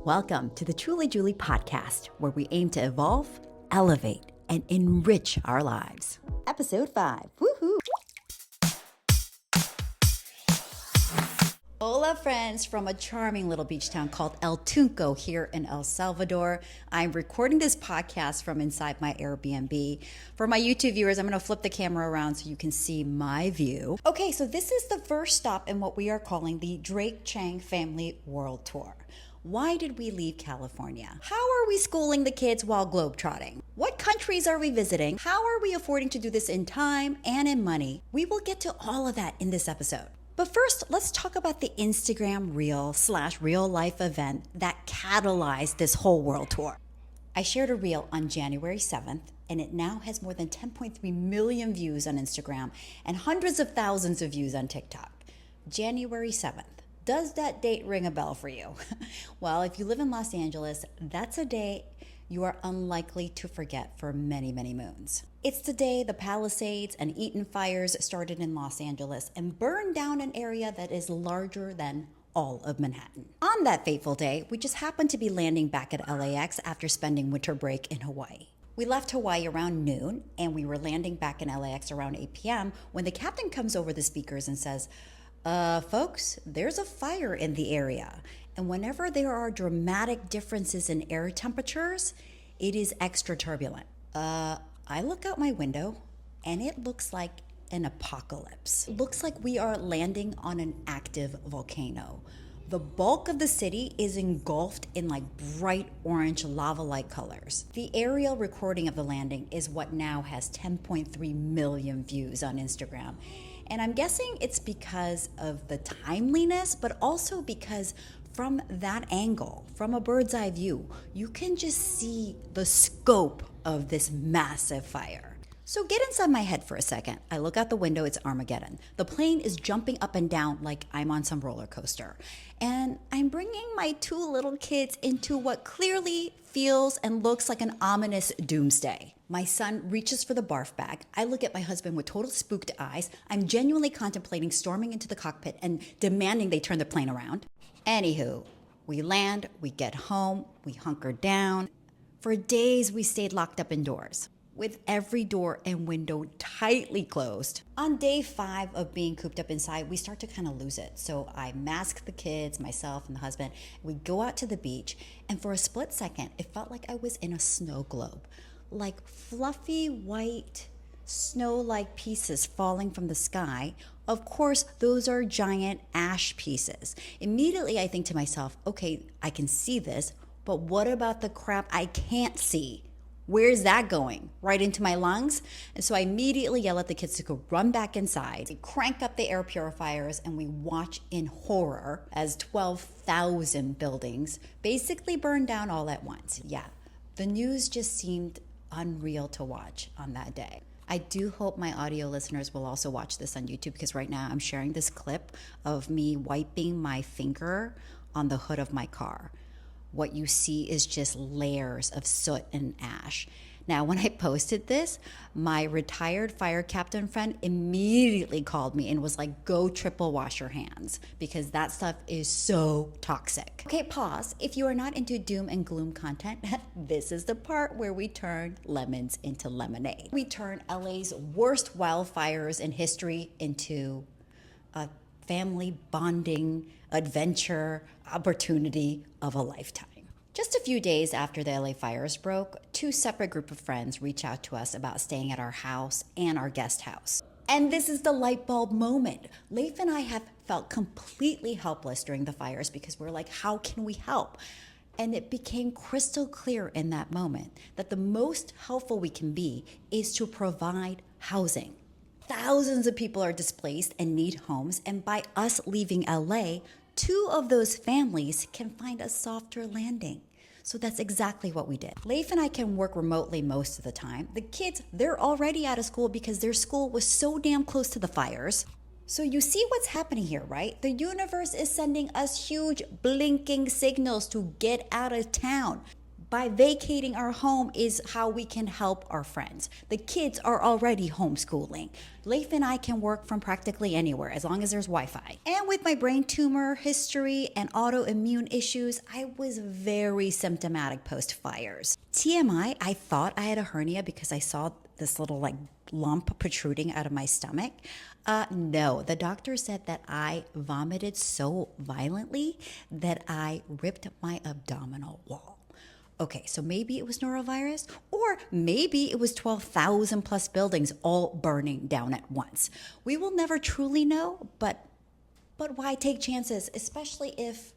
Welcome to the Truly Julie podcast, where we aim to evolve, elevate, and enrich our lives. Episode 5. Woohoo! Hola, friends, from a charming little beach town called El Tunco here in El Salvador. I'm recording this podcast from inside my Airbnb. For my YouTube viewers, I'm going to flip the camera around so you can see my view. Okay, so this is the first stop in what we are calling the Drake Chang Family World Tour. Why did we leave California? How are we schooling the kids while globetrotting? What countries are we visiting? How are we affording to do this in time and in money? We will get to all of that in this episode. But first, let's talk about the Instagram reel/real life event that catalyzed this whole world tour. I shared a reel on January 7th, and it now has more than 10.3 million views on Instagram and hundreds of thousands of views on TikTok. January 7th. Does that date ring a bell for you? Well, if you live in Los Angeles, that's a day you are unlikely to forget for many, many moons. It's the day the Palisades and Eaton fires started in Los Angeles and burned down an area that is larger than all of Manhattan. On that fateful day, we just happened to be landing back at LAX after spending winter break in Hawaii. We left Hawaii around noon, and we were landing back in LAX around 8 p.m. when the captain comes over the speakers and says, folks, there's a fire in the area. And whenever there are dramatic differences in air temperatures, it is extra turbulent. I look out my window and it looks like an apocalypse. It looks like we are landing on an active volcano. The bulk of the city is engulfed in like bright orange lava-like colors. The aerial recording of the landing is what now has 10.3 million views on Instagram. And I'm guessing it's because of the timeliness, but also because from that angle, from a bird's eye view, you can just see the scope of this massive fire. So get inside my head for a second. I look out the window, it's Armageddon. The plane is jumping up and down like I'm on some roller coaster. And I'm bringing my 2 little kids into what clearly feels and looks like an ominous doomsday. My son reaches for the barf bag. I look at my husband with total spooked eyes. I'm genuinely contemplating storming into the cockpit and demanding they turn the plane around. Anywho, we land, we get home, we hunker down. For days, we stayed locked up indoors, with every door and window tightly closed. On day 5 of being cooped up inside, we start to kind of lose it. So I mask the kids, myself and the husband. We go out to the beach, and for a split second, it felt like I was in a snow globe. Like fluffy white snow-like pieces falling from the sky. Of course, those are giant ash pieces. Immediately I think to myself, okay, I can see this, but what about the crap I can't see? Where's that going? Right into my lungs? And so I immediately yell at the kids to go run back inside. We crank up the air purifiers and we watch in horror as 12,000 buildings basically burn down all at once. Yeah, the news just seemed unreal to watch on that day. I do hope my audio listeners will also watch this on YouTube, because right now I'm sharing this clip of me wiping my finger on the hood of my car. What you see is just layers of soot and ash. Now, when I posted this, my retired fire captain friend immediately called me and was like, go triple wash your hands, because that stuff is so toxic. Okay, pause. If you are not into doom and gloom content, this is the part where we turn lemons into lemonade. We turn LA's worst wildfires in history into a family bonding adventure opportunity of a lifetime. Just a few days after the LA fires broke, 2 separate groups of friends reached out to us about staying at our house and our guest house. And this is the light bulb moment. Leif and I have felt completely helpless during the fires because we're like, how can we help? And it became crystal clear in that moment that the most helpful we can be is to provide housing. Thousands of people are displaced and need homes, and by us leaving LA, 2 of those families can find a softer landing. So that's exactly what we did. Leif and I can work remotely most of the time. The kids, they're already out of school because their school was so damn close to the fires. So you see what's happening here, right? The universe is sending us huge blinking signals to get out of town. by vacating our home is how we can help our friends. The kids are already homeschooling. Leif and I can work from practically anywhere as long as there's Wi-Fi. And with my brain tumor history and autoimmune issues, I was very symptomatic post-fires. TMI, I thought I had a hernia because I saw this little lump protruding out of my stomach. No, the doctor said that I vomited so violently that I ripped my abdominal wall. Okay, so maybe it was norovirus, or maybe it was 12,000 plus buildings all burning down at once. We will never truly know, but why take chances, especially if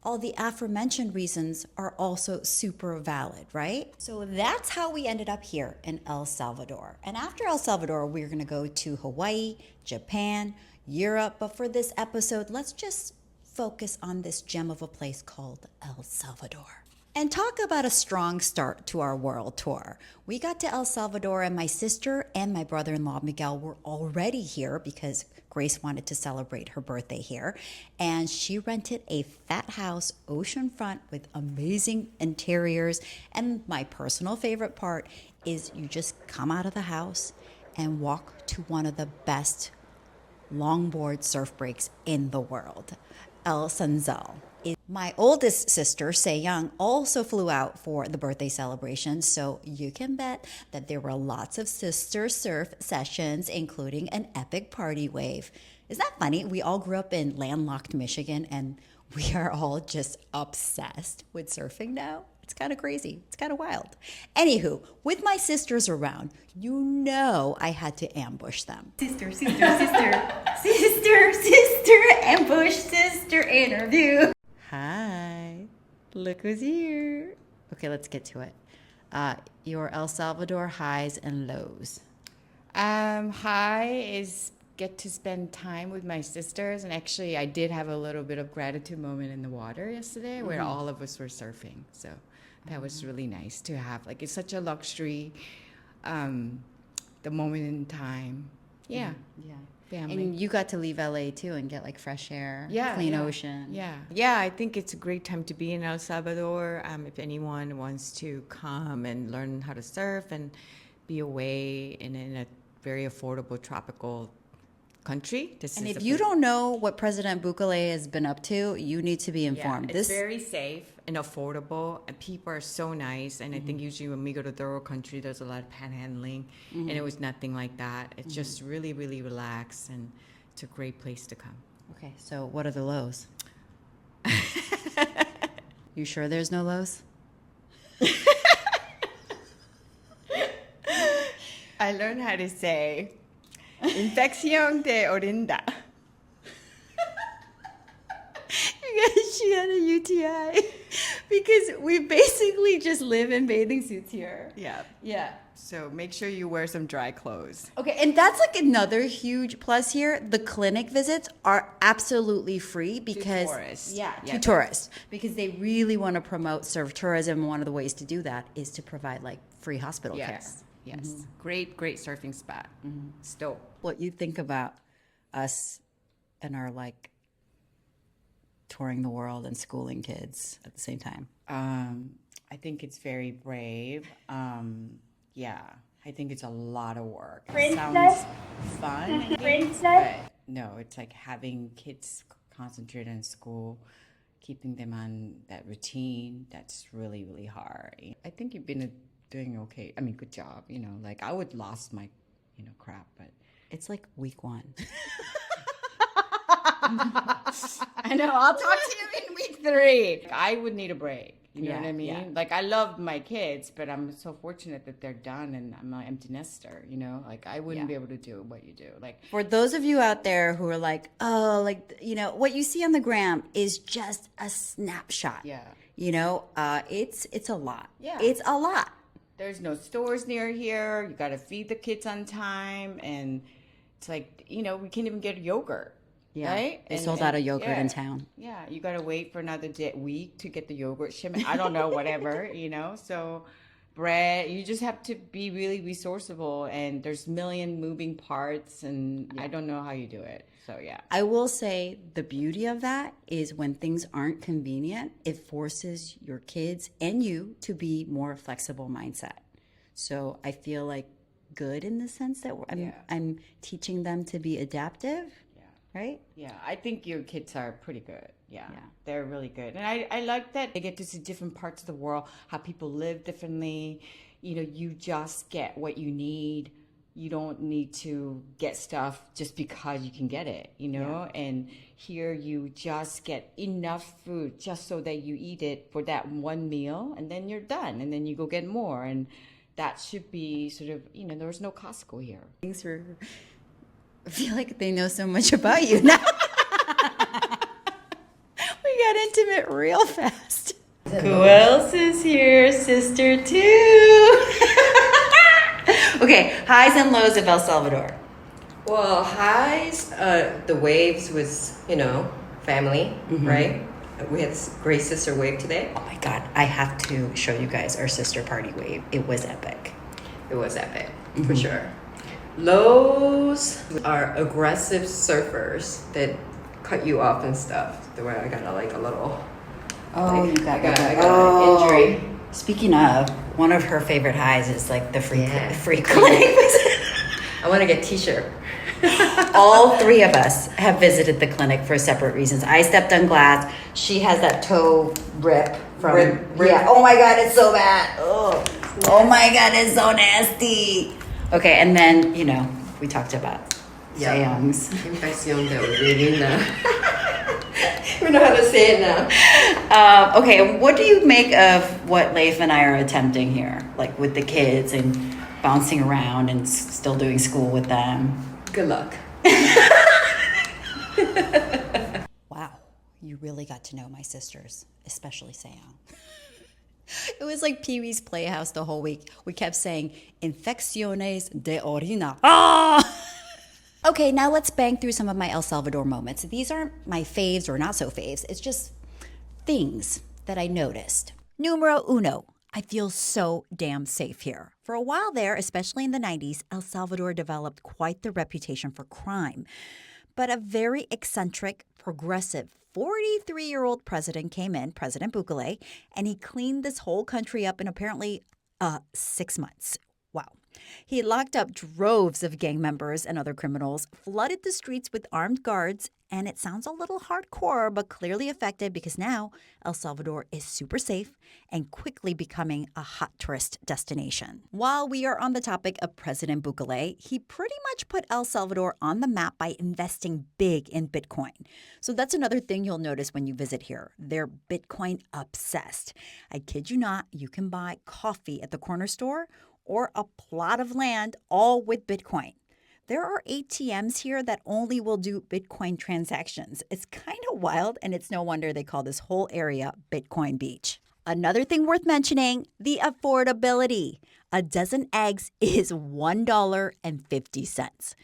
all the aforementioned reasons are also super valid, right? So that's how we ended up here in El Salvador. And after El Salvador, we're gonna go to Hawaii, Japan, Europe. But for this episode, let's just focus on this gem of a place called El Salvador. And talk about a strong start to our world tour. We got to El Salvador and my sister and my brother-in-law Miguel were already here because Grace wanted to celebrate her birthday here. And she rented a fat house oceanfront with amazing interiors. And my personal favorite part is you just come out of the house and walk to one of the best longboard surf breaks in the world, El Sanzal. My oldest sister, Se Young, also flew out for the birthday celebration, so you can bet that there were lots of sister surf sessions, including an epic party wave. Isn't that funny? We all grew up in landlocked Michigan, and we are all just obsessed with surfing now. It's kind of crazy. It's kind of wild. Anywho, with my sisters around, you know I had to ambush them. Sister, ambush, sister interview. Hi, look who's here. Okay, let's get to it. Your El Salvador highs and lows. High is get to spend time with my sisters, and actually I did have a little bit of gratitude moment in the water yesterday where all of us were surfing. So that was really nice to have. Like, it's such a luxury, the moment in time. Yeah. Yeah. Family. And you got to leave LA too and get fresh air, clean ocean. Yeah, I think it's a great time to be in El Salvador. If anyone wants to come and learn how to surf and be away in a very affordable tropical country. And if you don't know what President Bukele has been up to, you need to be informed. It's very safe and affordable, and people are so nice. And I think usually when we go to third world country, there's a lot of panhandling, and it was nothing like that. It's just really, really relaxed, and it's a great place to come. Okay, so what are the lows? You sure there's no lows? I learned how to say infección de orinda. She had a UTI because we basically just live in bathing suits here. Yeah. So make sure you wear some dry clothes. Okay, and that's another huge plus here. The clinic visits are absolutely free because to tourists. To tourists, because they really want to promote surf tourism. One of the ways to do that is to provide free hospital care. Yes. Great surfing spot. Still. What you think about us and our touring the world and schooling kids at the same time? I think it's very brave. I think it's a lot of work. It sounds fun, but no, it's having kids concentrate on school, keeping them on that routine. That's really, really hard. I think you've been doing okay. I mean, good job. I would lost my, crap, but it's week 1. I know. I'll talk to you in week 3. I would need a break. You know what I mean? Yeah. I love my kids, but I'm so fortunate that they're done and I'm an empty nester, I wouldn't be able to do what you do. For those of you out there who are what you see on the gram is just a snapshot. Yeah. It's a lot. Yeah. It's a lot. There's no stores near here. You got to feed the kids on time. And it's we can't even get yogurt. Yeah, right? They sold out of yogurt in town. Yeah, you got to wait for another week to get the yogurt shipment. I don't know, whatever, So, bread. You just have to be really resourceful, and there's million moving parts, and I don't know how you do it. So yeah. I will say the beauty of that is when things aren't convenient, it forces your kids and you to be more flexible mindset. So I feel like good in the sense that I'm teaching them to be adaptive, right? Yeah, I think your kids are pretty good. Yeah, they're really good. And I like that they get to see different parts of the world, how people live differently. You know, you just get what you need. You don't need to get stuff just because you can get it, you know? And here you just get enough food just so that you eat it for that one meal, and then you're done, and then you go get more. And that should be sort of, you know, there's no Costco here. Thanks for... I feel like they know so much about you now. We got intimate real fast. Who else is here? Sister too. Okay, highs and lows of El Salvador. Well, highs, the waves was, you know, family, right? We had great sister wave today. Oh my God, I have to show you guys our sister party wave. It was epic. It was epic, for sure. Lows are aggressive surfers that cut you off and stuff. The way I got like a little. Oh, like, you got I got an injury. Speaking of, one of her favorite highs is like the free clinic. I want to get t-shirt. All three of us have visited the clinic for separate reasons. I stepped on glass. She has that toe rip from. Rip. Yeah. Oh my God, it's so bad. Oh my God, it's so nasty. Okay, and then, you know, we talked about Seongs. Infección de orina. We know how to say it now. Okay, what do you make of what Leif and I are attempting here? Like with the kids and bouncing around and still doing school with them? Good luck. Wow, you really got to know my sisters, especially Seong. It was like Pee-wee's Playhouse the whole week. We kept saying, infecciones de orina. Ah! Okay, now let's bang through some of my El Salvador moments. These aren't my faves or not so faves. It's just things that I noticed. Numero uno. I feel so damn safe here. For a while there, especially in the 90s, El Salvador developed quite the reputation for crime. But a very eccentric, progressive, 43-year-old president came in, President Bukele, and he cleaned this whole country up in apparently 6 months. Wow. He locked up droves of gang members and other criminals, flooded the streets with armed guards, and it sounds a little hardcore, but clearly effective because now El Salvador is super safe and quickly becoming a hot tourist destination. While we are on the topic of President Bukele, he pretty much put El Salvador on the map by investing big in Bitcoin. So that's another thing you'll notice when you visit here. They're Bitcoin obsessed. I kid you not, you can buy coffee at the corner store or a plot of land all with Bitcoin. There are ATMs here that only will do Bitcoin transactions. It's kind of wild, and it's no wonder they call this whole area Bitcoin Beach. Another thing worth mentioning, the affordability. A dozen eggs is $1.50.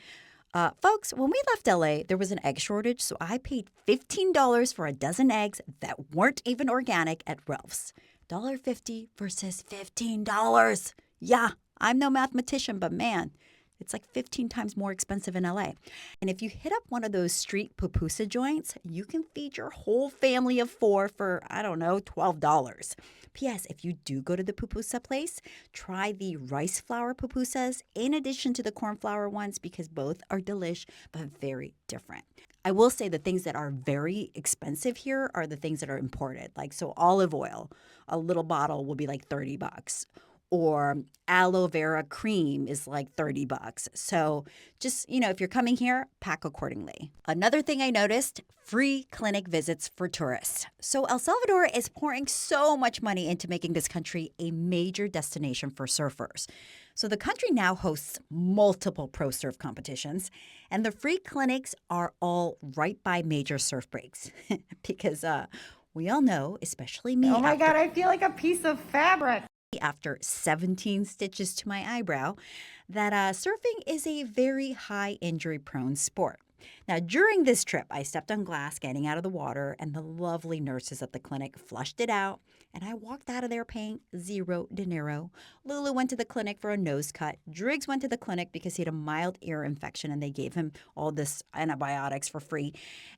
Folks, when we left LA, there was an egg shortage, so I paid $15 for a dozen eggs that weren't even organic at Ralph's. $1.50 versus $15. Yeah, I'm no mathematician, but man, it's like 15 times more expensive in LA. And if you hit up one of those street pupusa joints, you can feed your whole family of 4 for, I don't know, $12. P.S. If you do go to the pupusa place, try the rice flour pupusas in addition to the corn flour ones because both are delish but very different. I will say the things that are very expensive here are the things that are imported. Like, so olive oil, a little bottle will be like $30. Or aloe vera cream is like $30. So just, you know, if you're coming here, pack accordingly. Another thing I noticed, free clinic visits for tourists. So El Salvador is pouring so much money into making this country a major destination for surfers. So the country now hosts multiple pro surf competitions, and the free clinics are all right by major surf breaks because we all know, especially me. Oh my God, I feel like a piece of fabric. After 17 stitches to my eyebrow, that surfing is a very high injury prone sport. Now, during this trip, I stepped on glass getting out of the water, and the lovely nurses at the clinic flushed it out, and I walked out of there paying $0. Lulu went to the clinic for a nose cut. Driggs went to the clinic because he had a mild ear infection, and they gave him all this antibiotics for free.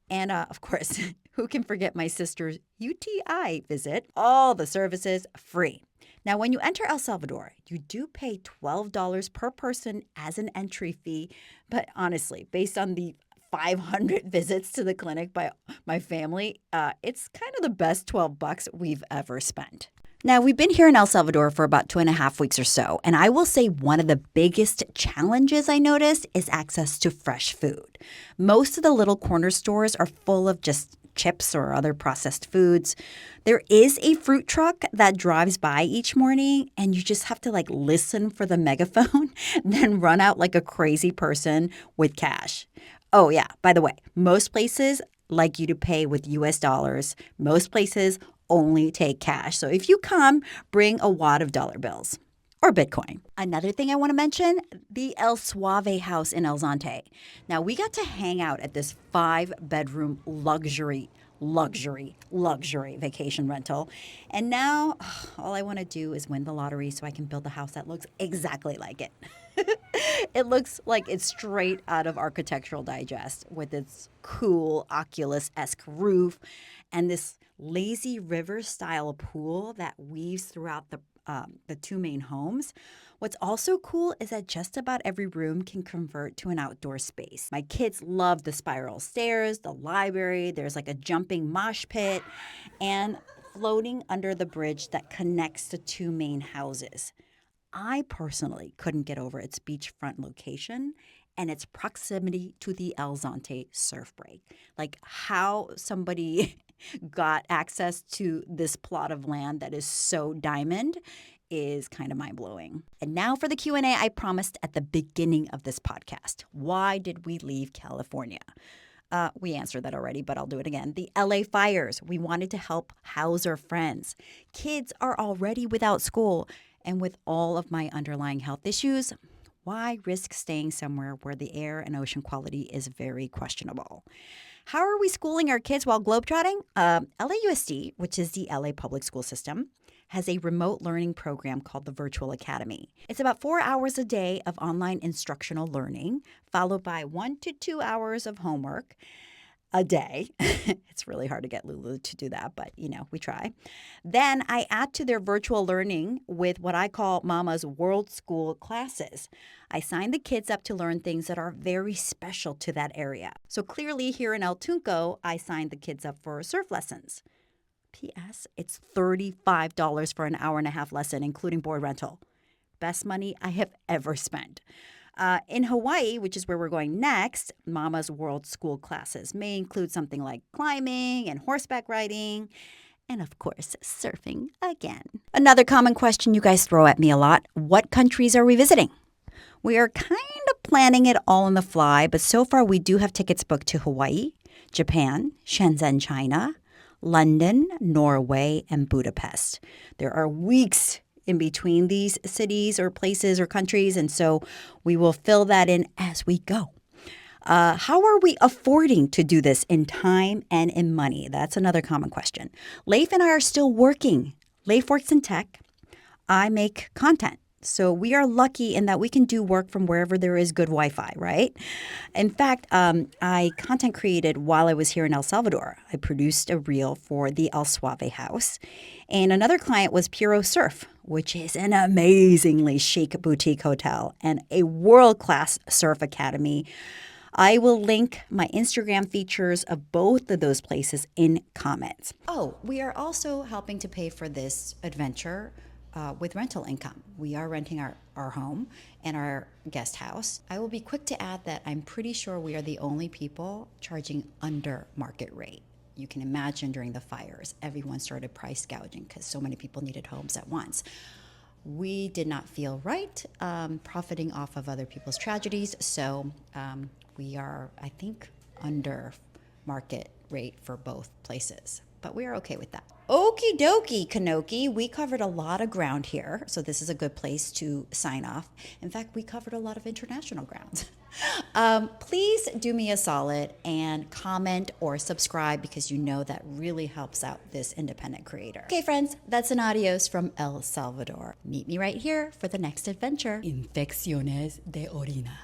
And of course, who can forget my sister's UTI visit? All the services free. Now, when you enter El Salvador, you do pay $12 per person as an entry fee. But honestly, based on the 500 visits to the clinic by my family, it's kind of the best $12 we've ever spent. Now, we've been here in El Salvador for about 2.5 weeks or so, and I will say one of the biggest challenges I noticed is access to fresh food. Most of the little corner stores are full of just chips or other processed foods. There is a fruit truck that drives by each morning, and you just have to listen for the megaphone, then run out like a crazy person with cash. Oh yeah, by the way, most places like you to pay with US dollars. Most places only take cash. So if you come, bring a wad of dollar bills. Or Bitcoin. Another thing I want to mention, the El Suave house in El Zante. Now, we got to hang out at this 5-bedroom luxury vacation rental. And now, all I want to do is win the lottery so I can build a house that looks exactly like it. It looks like it's straight out of Architectural Digest with its cool Oculus-esque roof and this lazy river-style pool that weaves throughout the two main homes. What's also cool is that just about every room can convert to an outdoor space. My kids love the spiral stairs, the library, there's a jumping mosh pit, and floating under the bridge that connects the two main houses. I personally couldn't get over its beachfront location and its proximity to the El Zante surf break. How somebody got access to this plot of land that is so diamond is kind of mind-blowing. And now for the Q&A I promised at the beginning of this podcast. Why did we leave California? We answered that already, but I'll do it again. The LA fires. We wanted to help house our friends. Kids are already without school. And with all of my underlying health issues, why risk staying somewhere where the air and ocean quality is very questionable? How are we schooling our kids while globetrotting? LAUSD, which is the LA public school system, has a remote learning program called the Virtual Academy. It's about 4 hours a day of online instructional learning, followed by 1 to 2 hours of homework a day. It's really hard to get Lulu to do that, but we try. Then I add to their virtual learning with what I call Mama's World School classes. I sign the kids up to learn things that are very special to that area. So clearly here in El Tunco, I signed the kids up for surf lessons. P.S. It's $35 for an hour and a half lesson, including board rental. Best money I have ever spent. In Hawaii, which is where we're going next, Mama's World School classes may include something like climbing and horseback riding, and of course, surfing again. Another common question you guys throw at me a lot, what countries are we visiting? We are kind of planning it all on the fly, but so far we do have tickets booked to Hawaii, Japan, Shenzhen, China, London, Norway, and Budapest. There are weeks in between these cities or places or countries, and so we will fill that in as we go. How are we affording to do this in time and in money? That's another common question. Leif and I are still working. Leif works in tech. I make content. So we are lucky in that we can do work from wherever there is good Wi-Fi, right? In fact, I content created while I was here in El Salvador. I produced a reel for the El Suave house. And another client was Puro Surf, which is an amazingly chic boutique hotel and a world-class surf academy. I will link my Instagram features of both of those places in comments. Oh, we are also helping to pay for this adventure with rental income. We are renting our home and our guest house. I will be quick to add that I'm pretty sure we are the only people charging under market rate. You can imagine during the fires, everyone started price gouging because so many people needed homes at once. We did not feel right profiting off of other people's tragedies, so we are, I think, under market rate for both places. but we are okay with that. Okie dokie, Kanoki. We covered a lot of ground here, so this is a good place to sign off. In fact, we covered a lot of international ground. Please do me a solid and comment or subscribe because you know that really helps out this independent creator. Okay, friends, that's an adios from El Salvador. Meet me right here for the next adventure. Infecciones de orina.